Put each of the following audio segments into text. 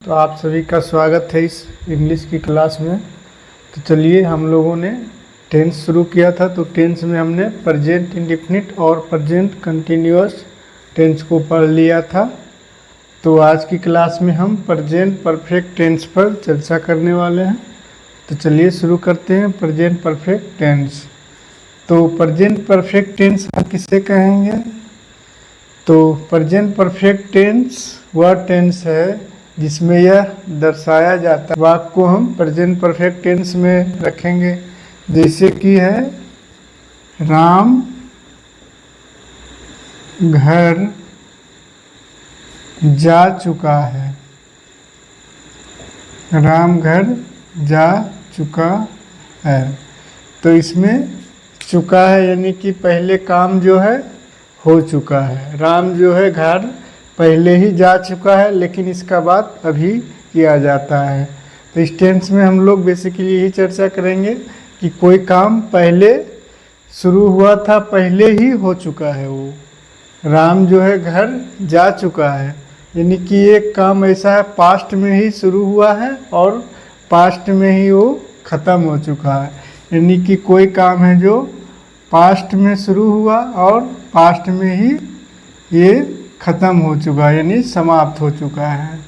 तो आप सभी का स्वागत है इस इंग्लिश की क्लास में। तो चलिए, हम लोगों ने टेंस शुरू किया था। तो टेंस में हमने प्रेजेंट इंडेफिनिट और प्रेजेंट कंटिन्यूअस टेंस को पढ़ लिया था। तो आज की क्लास में हम प्रेजेंट परफेक्ट टेंस पर चर्चा करने वाले हैं। तो चलिए शुरू करते हैं। Present perfect tense. तो प्रेजेंट परफेक्ट टेंस हम किसे कहेंगे? तो प्रेजेंट परफेक्ट टेंस वह टेंस है जिसमें यह दर्शाया जाता है। वाक्य को हम प्रेजेंट परफेक्ट टेंस में रखेंगे, जैसे कि है राम घर जा चुका है। राम घर जा चुका है। तो इसमें चुका है यानी कि पहले काम जो है हो चुका है। राम जो है घर पहले ही जा चुका है, लेकिन इसका बात अभी किया जाता है। तो इस टेंस में हम लोग बेसिकली यही चर्चा करेंगे कि कोई काम पहले शुरू हुआ था, पहले ही हो चुका है। वो राम जो है घर जा चुका है यानी कि एक काम ऐसा है पास्ट में ही शुरू हुआ है और पास्ट में ही वो ख़त्म हो चुका है। यानी कि कोई काम है जो पास्ट में शुरू हुआ और पास्ट में ही ये ख़त्म हो चुका है, यानी समाप्त हो चुका है।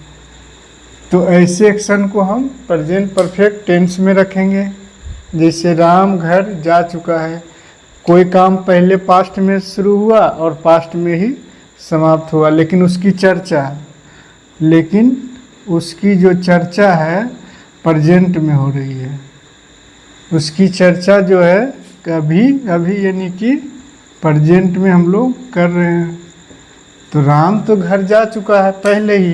तो ऐसे एक्शन को हम प्रेजेंट परफेक्ट टेंस में रखेंगे। जैसे राम घर जा चुका है, कोई काम पहले पास्ट में शुरू हुआ और पास्ट में ही समाप्त हुआ, लेकिन उसकी जो चर्चा है प्रेजेंट में हो रही है। उसकी चर्चा जो है अभी यानी कि प्रेजेंट में हम लोग कर रहे हैं। तो राम तो घर जा चुका है, पहले ही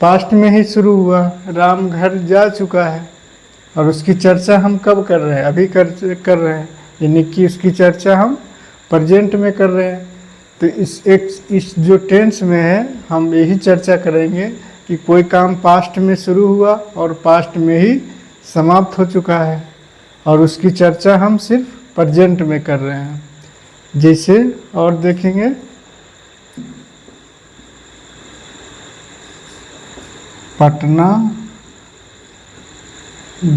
पास्ट में ही शुरू हुआ। राम घर जा चुका है और उसकी चर्चा हम कब कर रहे हैं? अभी कर रहे हैं, यानी कि उसकी चर्चा हम प्रेजेंट में कर रहे हैं। तो इस जो टेंस में है हम यही चर्चा करेंगे कि कोई काम पास्ट में शुरू हुआ और पास्ट में ही समाप्त हो चुका है और उसकी चर्चा हम सिर्फ प्रेजेंट में कर रहे हैं। जैसे और देखेंगे, पटना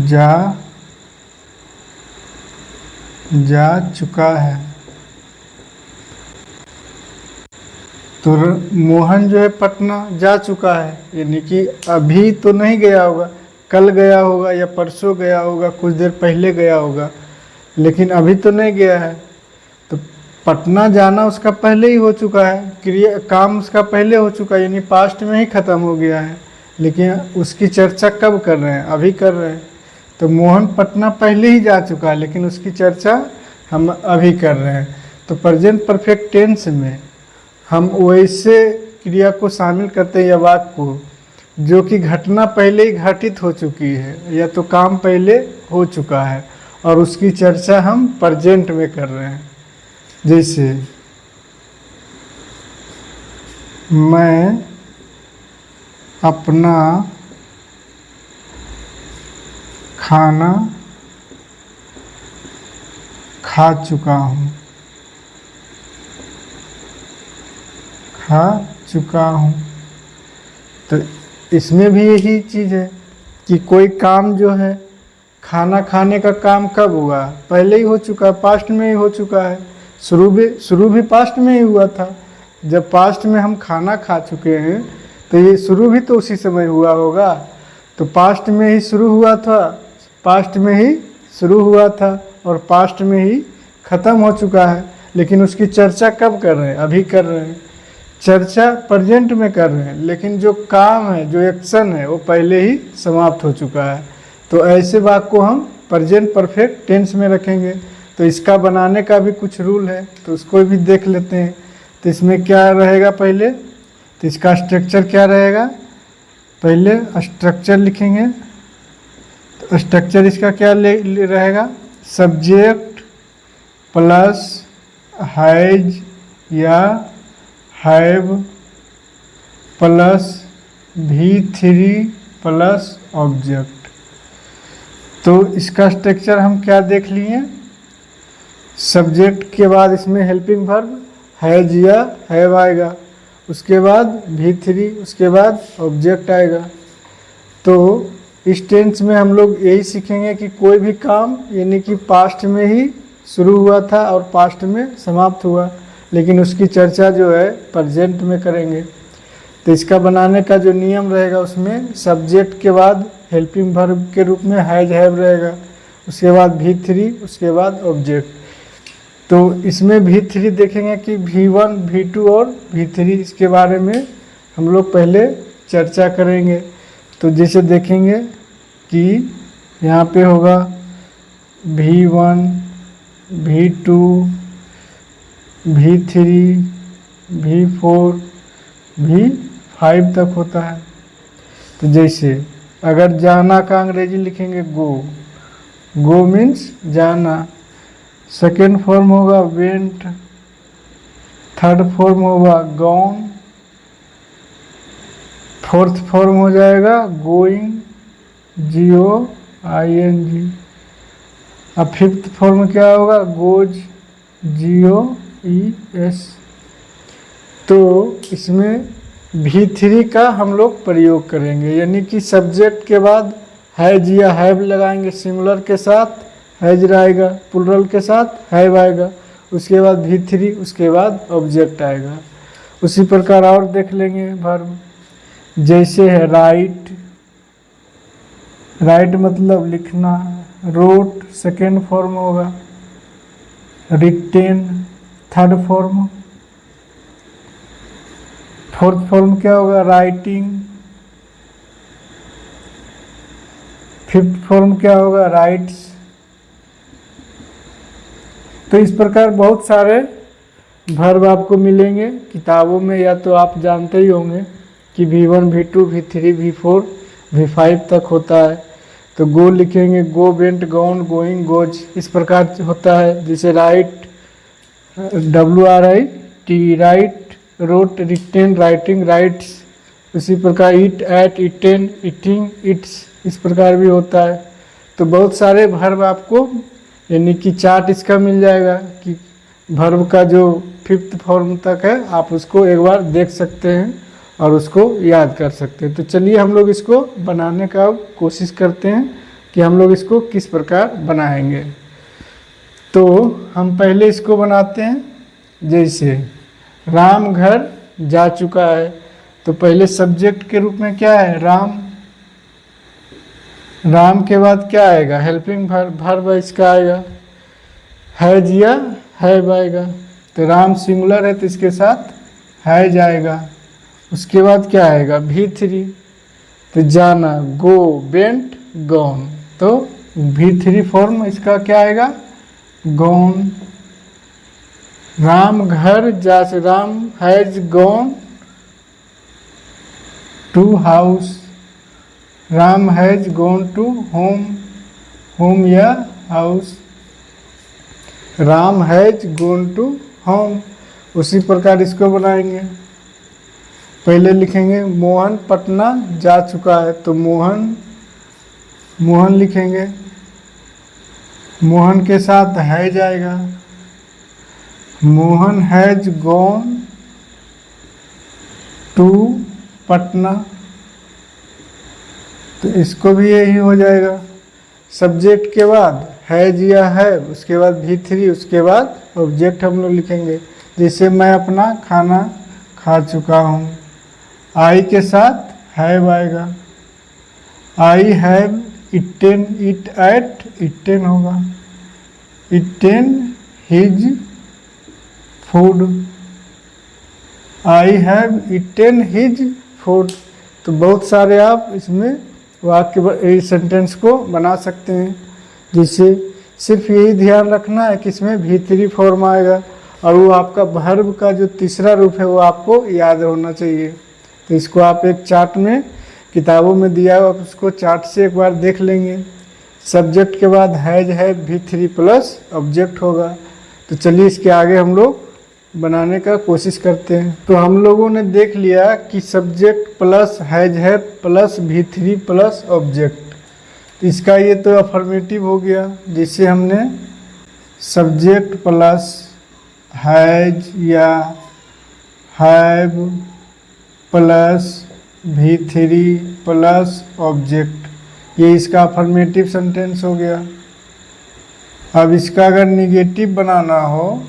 जा चुका है। तो मोहन जो है पटना जा चुका है, यानी कि अभी तो नहीं गया होगा, कल गया होगा या परसों गया होगा, कुछ देर पहले गया होगा, लेकिन अभी तो नहीं गया है। तो पटना जाना उसका पहले ही हो चुका है, काम उसका पहले हो चुका है, यानी पास्ट में ही ख़त्म हो गया है, लेकिन उसकी चर्चा कब कर रहे हैं? अभी कर रहे हैं। तो मोहन पटना पहले ही जा चुका है, लेकिन उसकी चर्चा हम अभी कर रहे हैं। तो प्रेजेंट परफेक्ट टेंस में हम वैसे क्रिया को शामिल करते हैं या वाक्य को जो कि घटना पहले ही घटित हो चुकी है या तो काम पहले हो चुका है और उसकी चर्चा हम प्रेजेंट में कर रहे हैं। जैसे मैं अपना खाना खा चुका हूँ। तो इसमें भी यही चीज़ है कि कोई काम जो है, खाना खाने का काम कब हुआ? पहले ही हो चुका है, पास्ट में ही हो चुका है। शुरू भी पास्ट में ही हुआ था। जब पास्ट में हम खाना खा चुके हैं तो ये शुरू भी तो उसी समय हुआ होगा। तो पास्ट में ही शुरू हुआ था और पास्ट में ही ख़त्म हो चुका है, लेकिन उसकी चर्चा कब कर रहे हैं? अभी कर रहे हैं। चर्चा प्रेजेंट में कर रहे हैं, लेकिन जो काम है, जो एक्शन है, वो पहले ही समाप्त हो चुका है। तो ऐसे वाक्य को हम प्रेजेंट परफेक्ट टेंस में रखेंगे। तो इसका बनाने का भी कुछ रूल है, तो उसको भी देख लेते हैं। तो इसमें क्या रहेगा पहले? तो इसका स्ट्रक्चर क्या रहेगा? पहले स्ट्रक्चर लिखेंगे। तो स्ट्रक्चर इसका क्या रहेगा? सब्जेक्ट प्लस हैज या have plus V3 plus object. तो इसका स्ट्रक्चर हम क्या देख लिए? सब्जेक्ट के बाद इसमें हेल्पिंग वर्ब हैज या हैव आएगा, उसके बाद V3, उसके बाद ऑब्जेक्ट आएगा। तो इस टेंस में हम लोग यही सीखेंगे कि कोई भी काम यानी कि पास्ट में ही शुरू हुआ था और पास्ट में समाप्त हुआ, लेकिन उसकी चर्चा जो है प्रेजेंट में करेंगे। तो इसका बनाने का जो नियम रहेगा उसमें सब्जेक्ट के बाद हेल्पिंग वर्ब के रूप में हैज हैव रहेगा, उसके बाद V3, उसके बाद ऑब्जेक्ट। तो इसमें V3 देखेंगे कि V1, V2 और V3 इसके बारे में हम लोग पहले चर्चा करेंगे। तो जैसे देखेंगे कि यहाँ पे होगा V1, V2, V3, V4, V5 तक होता है। तो जैसे अगर जाना का अंग्रेजी लिखेंगे गो, गो मीन्स जाना। सेकेंड फॉर्म होगा वेंट, थर्ड फॉर्म होगा गॉन, फोर्थ फॉर्म हो जाएगा गोइंग, GOING। अब फिफ्थ फॉर्म क्या होगा गोज, GOES। तो इसमें V3 का हम लोग प्रयोग करेंगे, यानी कि सब्जेक्ट के बाद हैज या हैव लगाएंगे, सिंगुलर के साथ हैज आएगा, प्लुरल के साथ हैव आएगा, उसके बाद V3, उसके बाद ऑब्जेक्ट आएगा। उसी प्रकार और देख लेंगे वर्ब, जैसे है राइट, राइट मतलब लिखना, रोट सेकेंड फॉर्म होगा, written third form, fourth form क्या होगा राइटिंग, फिफ्थ फॉर्म क्या होगा राइट्स। तो इस प्रकार बहुत सारे वर्ब आपको मिलेंगे किताबों में, या तो आप जानते ही होंगे कि V1, V2, V3, V4, V5 तक होता है। तो गो लिखेंगे go, went, gone, going, goes, इस प्रकार होता है। जैसे write, WRIT, write, wrote, written, writing, writes. उसी प्रकार eat, ate, eaten, eating, eats, इस प्रकार भी होता है। तो बहुत सारे वर्ब आपको यानी कि चार्ट इसका मिल जाएगा कि वर्ब का जो फिफ्थ फॉर्म तक है आप उसको एक बार देख सकते हैं और उसको याद कर सकते हैं। तो चलिए हम लोग इसको बनाने का कोशिश करते हैं कि हम लोग इसको किस प्रकार बनाएंगे। तो हम पहले इसको बनाते हैं, जैसे राम घर जा चुका है। तो पहले सब्जेक्ट के रूप में क्या है राम, राम के बाद क्या आएगा हेल्पिंग वर्ब इसका आएगा, हैज या हैव आएगा। तो राम सिंगुलर है तो इसके साथ हैज आएगा। उसके बाद क्या आएगा V3, तो जाना गो, वेंट, गॉन। तो V3 फॉर्म इसका क्या आएगा गॉन। राम घर जा से, Ram has gone to house, Ram has gone to home, home या house, Ram has gone to home. उसी प्रकार इसको बनाएंगे, पहले लिखेंगे मोहन पटना जा चुका है। तो मोहन, मोहन लिखेंगे, मोहन के साथ हैज आएगा, Mohan has gone to Patna. तो इसको भी यही हो जाएगा, सब्जेक्ट के बाद हैज या है, उसके बाद V3, उसके बाद ऑब्जेक्ट हम लोग लिखेंगे। जैसे मैं अपना खाना खा चुका हूँ, आई के साथ हैव आएगा, I have eaten, it ate eaten होगा, eaten his food, I have eaten his food. तो बहुत सारे आप इसमें वाक्य सेंटेंस को बना सकते हैं। जिससे सिर्फ यही ध्यान रखना है कि इसमें V3 फॉर्म आएगा और वो आपका वर्ब का जो तीसरा रूप है वो आपको याद होना चाहिए। तो इसको आप एक चार्ट में किताबों में दिया है, आप उसको चार्ट से एक बार देख लेंगे। सब्जेक्ट के बाद हैज है V3 प्लस ऑब्जेक्ट होगा। तो चलिए इसके आगे हम लोग बनाने का कोशिश करते हैं। तो हम लोगों ने देख लिया कि सब्जेक्ट प्लस हैज है प्लस V3 प्लस ऑब्जेक्ट, इसका ये तो अफर्मेटिव हो गया। जिससे हमने सब्जेक्ट प्लस हैज या have plus V3 plus object, ये इसका अफर्मेटिव सेंटेंस हो गया। अब इसका अगर निगेटिव बनाना हो,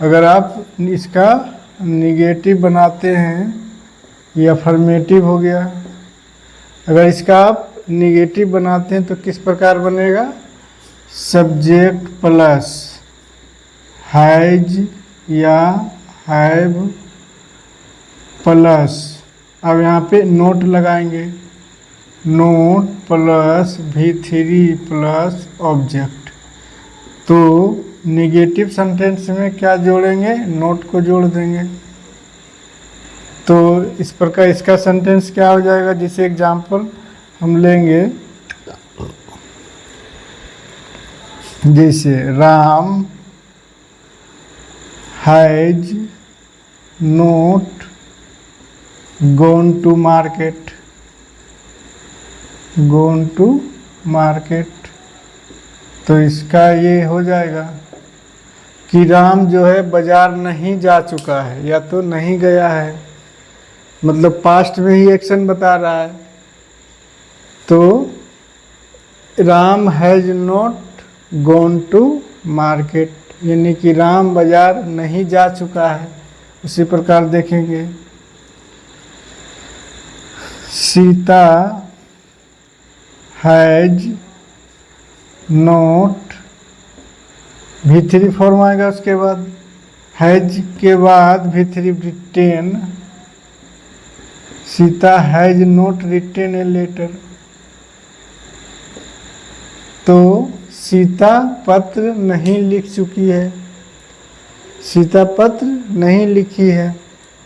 अगर आप इसका निगेटिव बनाते हैं, ये अफर्मेटिव हो गया। अगर इसका आप निगेटिव बनाते हैं तो किस प्रकार बनेगा? सब्जेक्ट प्लस हैज या हैव प्लस, अब यहाँ पे नोट लगाएंगे, note plus V3 plus object. तो निगेटिव सेंटेंस में क्या जोड़ेंगे? नोट को जोड़ देंगे। तो इस प्रकार इसका सेंटेंस क्या हो जाएगा? जैसे एग्जांपल हम लेंगे, जैसे Ram has note gone to market, gone to market। तो इसका ये हो जाएगा कि राम जो है बाजार नहीं जा चुका है या तो नहीं गया है, मतलब पास्ट में ही एक्शन बता रहा है। तो Ram has not gone to market, यानी कि राम बाजार नहीं जा चुका है। उसी प्रकार देखेंगे, Sita has not, V3 form आएगा, उसके बाद हैज के बाद V3 written, Sita has not written a letter. तो सीता पत्र नहीं लिख चुकी है, सीता पत्र नहीं लिखी है।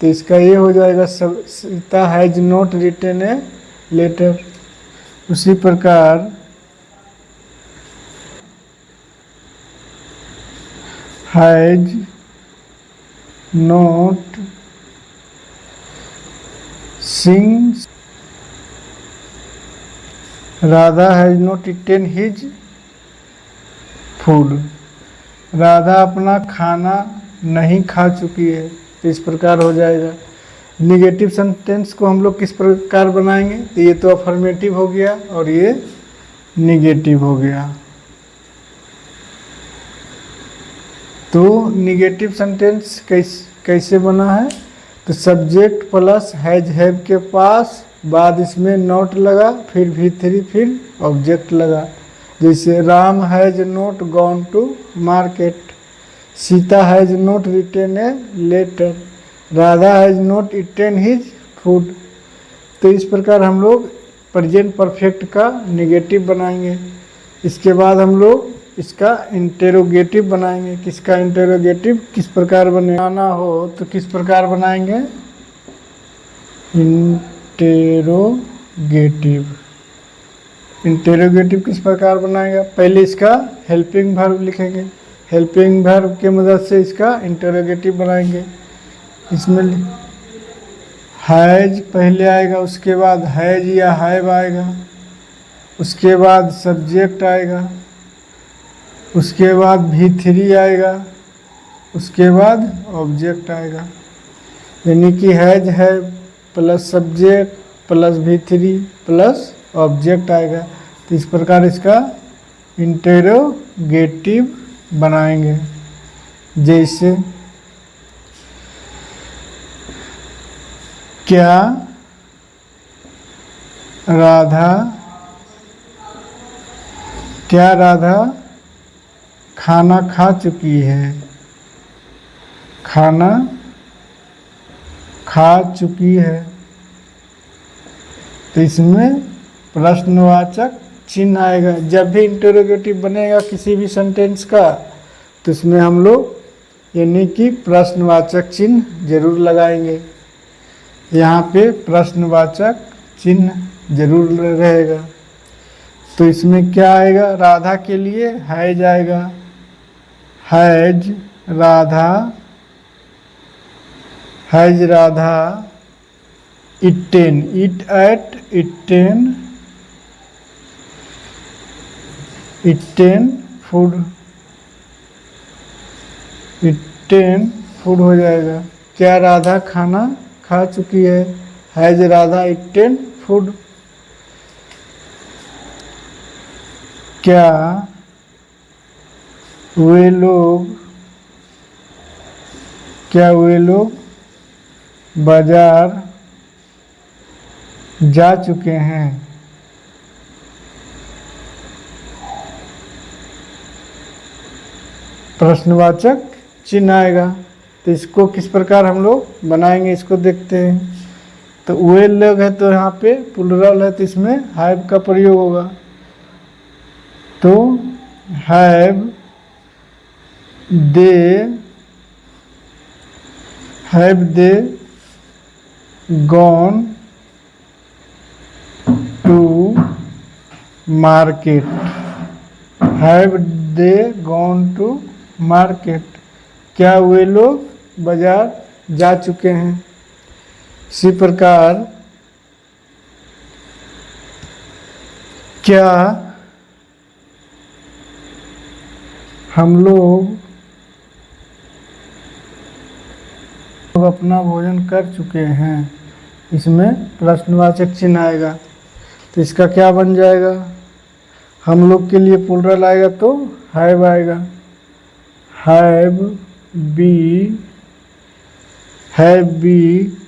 तो इसका ये हो जाएगा Sita has not written a letter. उसी प्रकार has not sing, Radha has not eaten his food, Radha अपना खाना नहीं खा चुकी है। तो इस प्रकार हो जाएगा। निगेटिव सेंटेंस को हम लोग किस प्रकार बनाएंगे? तो ये तो अफर्मेटिव हो गया और ये निगेटिव हो गया। तो निगेटिव सेंटेंस कैसे बना है? तो सब्जेक्ट प्लस हैज हैव के पास, बाद इसमें नॉट लगा, फिर V3, फिर ऑब्जेक्ट लगा। जैसे Ram has not gone to market, Sita has not written a letter, Radha has not eaten his food. तो इस प्रकार हम लोग प्रेजेंट परफेक्ट का निगेटिव बनाएंगे। इसके बाद हम लोग इसका इंटेरोगेटिव बनाएंगे। किसका इंटेरोगेटिव किस प्रकार बनाना हो तो किस प्रकार बनाएंगे? इंटेरोगेटिव किस प्रकार बनाएगा? पहले इसका हेल्पिंग वर्ब लिखेंगे, हेल्पिंग वर्ब के मदद से इसका इंटेरोगेटिव बनाएंगे। इसमें हैज पहले आएगा, उसके बाद हैज या हैव आएगा, उसके बाद सब्जेक्ट आएगा, उसके बाद V3 आएगा, उसके बाद ऑब्जेक्ट आएगा। यानी कि हैज है plus subject plus V3 plus object आएगा। तो इस प्रकार इसका इंटेरोगेटिव बनाएंगे। जैसे क्या राधा खाना खा चुकी है? खाना खा चुकी है। तो इसमें प्रश्नवाचक चिन्ह आएगा। जब भी इंटरोगेटिव बनेगा किसी भी सेंटेंस का तो इसमें हम लोग यानी कि प्रश्नवाचक चिन्ह जरूर लगाएंगे। यहाँ पे प्रश्नवाचक चिन्ह जरूर रहेगा। तो इसमें क्या आएगा? राधा के लिए हैज आएगा, has Radha eaten, it ate eaten food हो जाएगा। क्या राधा खाना खा चुकी है? Has Radha eaten food? क्या वे लोग बाजार जा चुके हैं? प्रश्नवाचक चिन्ह आएगा। तो इसको किस प्रकार हम लोग बनाएंगे, इसको देखते हैं। तो वे लोग है तो यहाँ पे प्लुरल है, तो इसमें हैव का प्रयोग होगा। तो have they gone to market? Have they gone to market? क्या वे लोग बाजार जा चुके हैं? इसी प्रकार क्या हम लोग अपना भोजन कर चुके हैं? इसमें प्रश्नवाचक चिन्ह आएगा। तो इसका क्या बन जाएगा? हम लोग के लिए प्लुरल आएगा तो हैव आएगा। Have be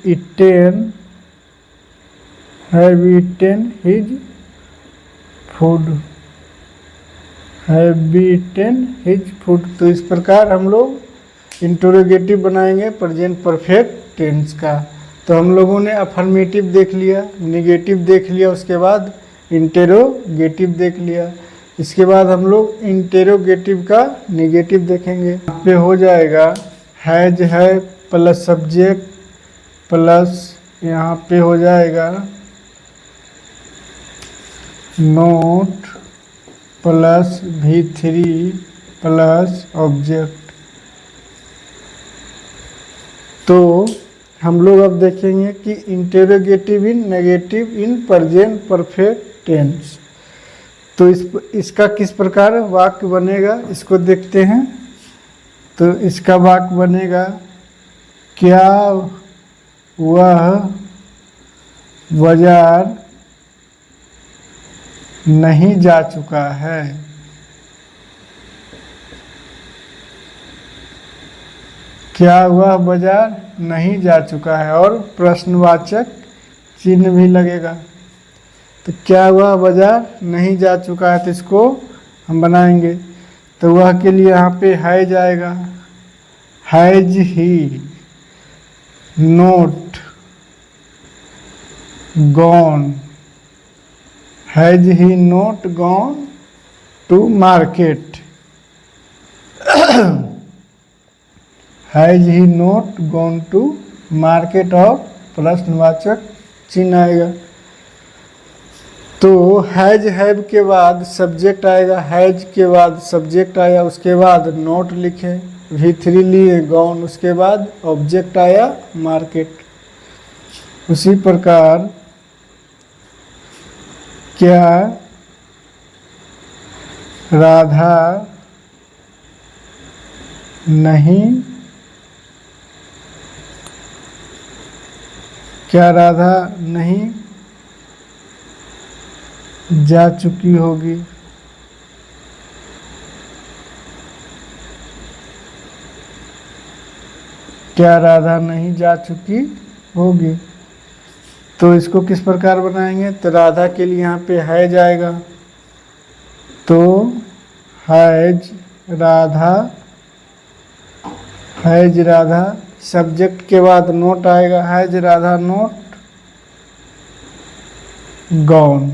eaten his food? Have be eaten his food? तो इस प्रकार हम लोग इंटरोगेटिव बनाएंगे प्रेजेंट परफेक्ट टेंस का। तो हम लोगों ने अफर्मेटिव देख लिया, निगेटिव देख लिया, उसके बाद इंटेरोगेटिव देख लिया। इसके बाद हम लोग इंटेरोगेटिव का निगेटिव देखेंगे। यहाँ पे हो जाएगा हैज है प्लस सब्जेक्ट प्लस यहाँ पे हो जाएगा note plus V3 plus object. तो हम लोग अब देखेंगे कि interrogative in negative in present perfect tense. तो इसका किस प्रकार वाक्य बनेगा, इसको देखते हैं। तो इसका वाक्य बनेगा, क्या वह बाजार नहीं जा चुका है? क्या वह बाजार नहीं जा चुका है? और प्रश्नवाचक चिन्ह भी लगेगा। तो क्या वह बाजार नहीं जा चुका है, तो इसको हम बनाएंगे। तो वह के लिए यहाँ पे हैज आएगा। Has he not gone? Has he not gone to market? Has he not gone to market? और प्रश्नवाचक चिन्ह आएगा। तो हैज हैव के बाद सब्जेक्ट आएगा, हैज के बाद सब्जेक्ट आया, उसके बाद नोट लिखे, V3 लिए गॉन, उसके बाद ऑब्जेक्ट आया मार्केट। उसी प्रकार क्या राधा नहीं जा चुकी होगी? क्या राधा नहीं जा चुकी होगी? तो इसको किस प्रकार बनाएंगे? तो राधा के लिए यहाँ पे हैज आएगा। तो हैज राधा सब्जेक्ट के बाद नोट आएगा, has Radha note gone?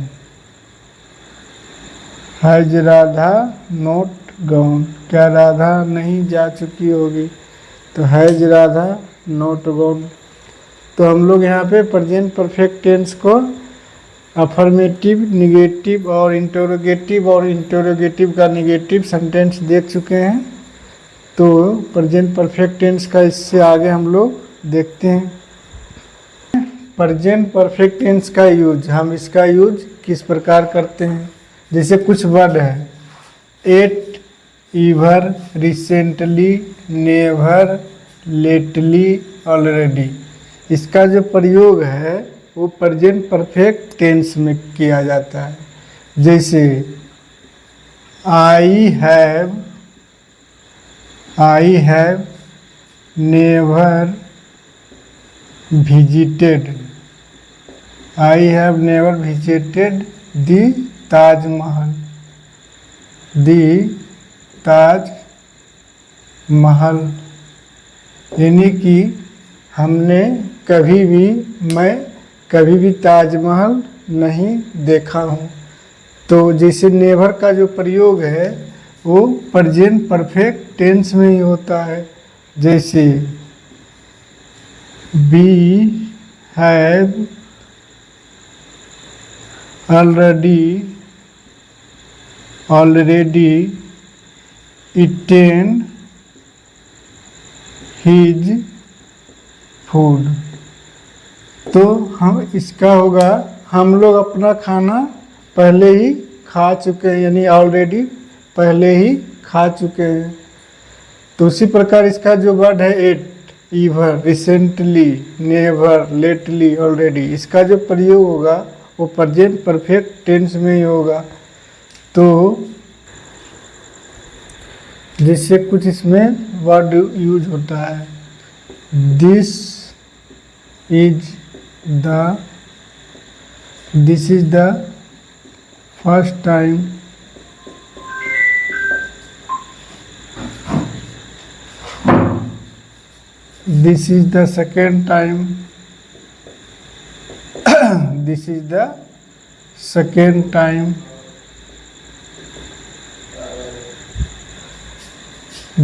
Has Radha note gone? क्या राधा नहीं जा चुकी होगी? तो हैज राधा नोट गॉन। तो हम लोग यहाँ पे प्रेजेंट परफेक्ट टेंस को अफर्मेटिव, निगेटिव और इंटरोगेटिव का निगेटिव सेंटेंस देख चुके हैं। तो प्रेजेंट परफेक्ट टेंस का इससे आगे हम लोग देखते हैं। प्रेजेंट परफेक्ट टेंस का यूज, हम इसका यूज किस प्रकार करते हैं। जैसे कुछ वर्ड है, eight, ईवर, recently, never, lately, already. इसका जो प्रयोग है वो प्रेजेंट परफेक्ट टेंस में किया जाता है। जैसे I have never visited I have never visited the Taj Mahal यानी कि मैं कभी भी ताजमहल नहीं देखा हूँ। तो जैसे नेवर का जो प्रयोग है वो प्रेजेंट परफेक्ट टेंस में ही होता है। जैसे We have already eaten his food। तो हम इसका होगा हम लोग अपना खाना पहले ही खा चुके हैं, यानी ऑलरेडी पहले ही खा चुके हैं। तो उसी प्रकार इसका जो वर्ड है eight, ईवर, recently, never, lately, already, इसका जो प्रयोग होगा वो प्रेजेंट परफेक्ट टेंस में ही होगा। तो जिससे कुछ इसमें वर्ड यूज होता है। This is the first time this is the second time this is the second time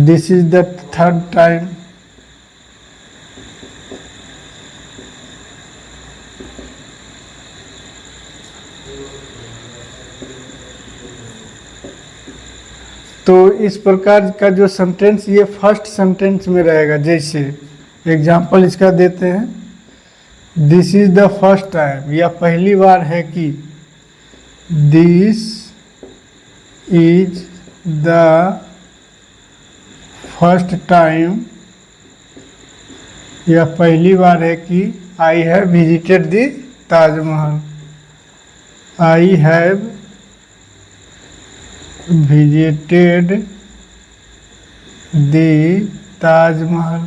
this is the third time तो इस प्रकार का जो सेंटेंस ये फर्स्ट सेंटेंस में रहेगा। जैसे एग्जाम्पल इसका देते हैं, this is the first time, या पहली बार है कि, this is the first time, या पहली बार है कि I have visited the Taj Mahal, I have visited the Taj Mahal.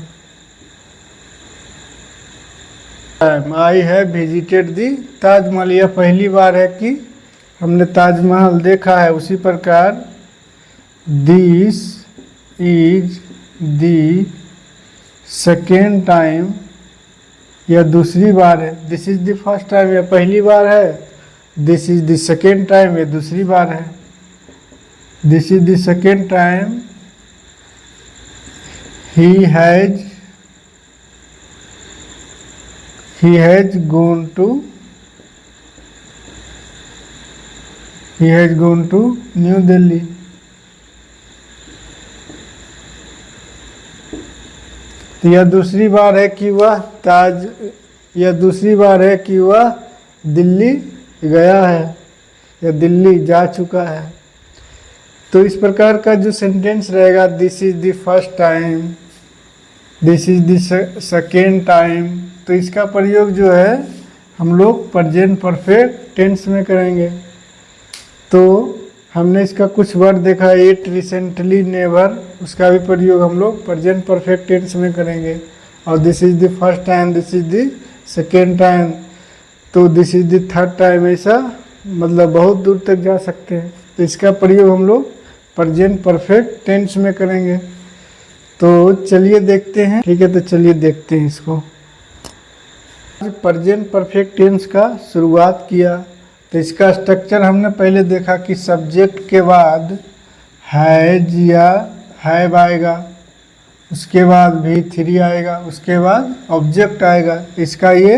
I have visited the Taj Mahal, यह पहली बार है कि हमने ताजमहल देखा है। उसी प्रकार this is the second time, यह दूसरी बार है। This is the first time, यह पहली बार है। This is the second time, यह दूसरी बार है। This is the second time he has gone to New Delhi। तो यह दूसरी बार है कि वह दिल्ली गया है या दिल्ली जा चुका है। तो इस प्रकार का जो सेंटेंस रहेगा, this is the first time, this is the second time, तो इसका प्रयोग जो है हम लोग प्रेजेंट परफेक्ट टेंस में करेंगे। तो हमने इसका कुछ वर्ड देखा, एट, रिसेंटली, नेवर, उसका भी प्रयोग हम लोग प्रेजेंट परफेक्ट टेंस में करेंगे। और this is the first time, this is the second time, तो this is the third time, ऐसा मतलब बहुत दूर तक जा सकते हैं। तो इसका प्रयोग हम लोग प्रेजेंट परफेक्ट टेंस में करेंगे। तो चलिए देखते हैं, ठीक है, तो चलिए देखते हैं इसको। प्रेजेंट परफेक्ट टेंस का शुरुआत किया तो इसका स्ट्रक्चर हमने पहले देखा कि सब्जेक्ट के बाद हैज या हैव आएगा, उसके बाद V3 आएगा, उसके बाद ऑब्जेक्ट आएगा। इसका ये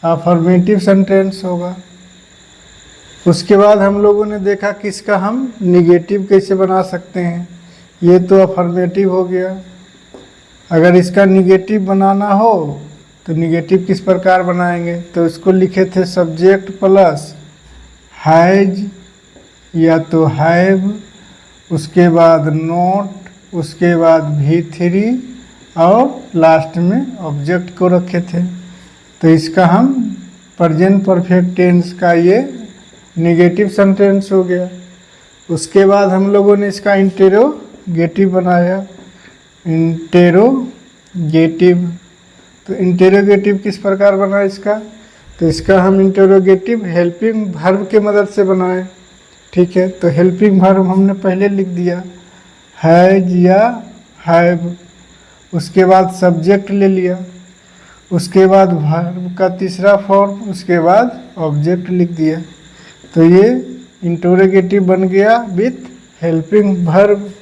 अफर्मेटिव सेंटेंस होगा। उसके बाद हम लोगों ने देखा कि इसका हम निगेटिव कैसे बना सकते हैं। ये तो अफर्मेटिव हो गया। अगर इसका निगेटिव बनाना हो तो निगेटिव किस प्रकार बनाएंगे, तो इसको लिखे थे सब्जेक्ट प्लस हैज या तो हैव, उसके बाद नोट, उसके बाद V3 और लास्ट में ऑब्जेक्ट को रखे थे। तो इसका हम प्रेजेंट परफेक्ट टेंस का ये नेगेटिव सेंटेंस हो गया। उसके बाद हम लोगों ने इसका इंटेरोगेटिव बनाया, इंटेरोगेटिव। तो इंटेरोगेटिव किस प्रकार बना इसका, तो इसका हम इंटेरोगेटिव हेल्पिंग वर्ब के मदद से बनाए। ठीक है, तो हेल्पिंग वर्ब हमने पहले लिख दिया, हैज या हैव। उसके बाद सब्जेक्ट ले लिया, उसके बाद वर्ब का तीसरा फॉर्म, उसके बाद ऑब्जेक्ट लिख दिया। तो ये इंटेरोगेटिव बन गया विथ हेल्पिंग वर्ब,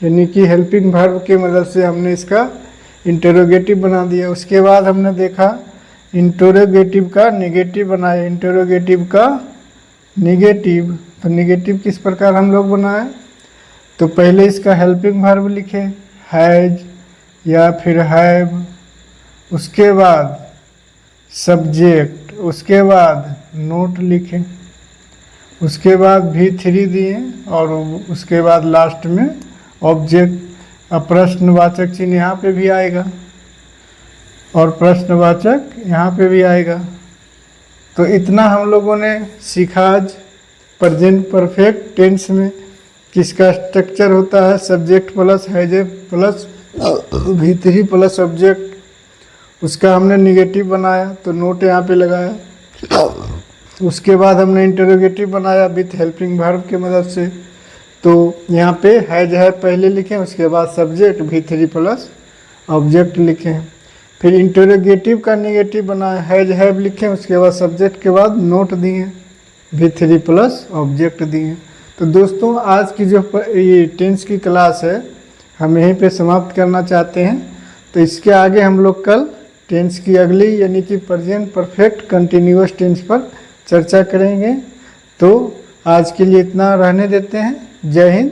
यानी कि हेल्पिंग वर्ब के मदद से हमने इसका इंटेरोगेटिव बना दिया। उसके बाद हमने देखा इंटेरोगेटिव का नेगेटिव बनाया, इंटेरोगेटिव का नेगेटिव। तो नेगेटिव किस प्रकार हम लोग बनाए, तो पहले इसका हेल्पिंग वर्ब लिखे हैज या फिर हैव, उसके बाद सब्जेक्ट, उसके बाद नोट लिखे, उसके बाद V3 दिए और उसके बाद लास्ट में ऑब्जेक्ट। अब प्रश्नवाचक चिन्ह यहाँ पे भी आएगा और प्रश्नवाचक यहाँ पे भी आएगा। तो इतना हम लोगों ने सीखा आज प्रेजेंट परफेक्ट टेंस में किसका स्ट्रक्चर होता है, subject plus has plus V3 plus object. उसका हमने नेगेटिव बनाया तो नोट यहाँ पे लगाया। उसके बाद हमने इंटेरोगेटिव बनाया विथ हेल्पिंग वर्ब के मदद से। तो यहाँ पे हैज है पहले लिखें, उसके बाद सब्जेक्ट V3 प्लस ऑब्जेक्ट लिखें। फिर इंटेरोगेटिव का नेगेटिव बनाया, हैज हैव लिखें, उसके बाद सब्जेक्ट के बाद नोट दिए, V3 प्लस ऑब्जेक्ट दिए। तो दोस्तों आज की जो ये टेंस की क्लास है हम यहीं पे समाप्त करना चाहते हैं। तो इसके आगे हम लोग कल टेंस की अगली यानी कि प्रेजेंट परफेक्ट कंटिन्यूअस टेंस पर चर्चा करेंगे। तो आज के लिए इतना रहने देते हैं। जय हिंद।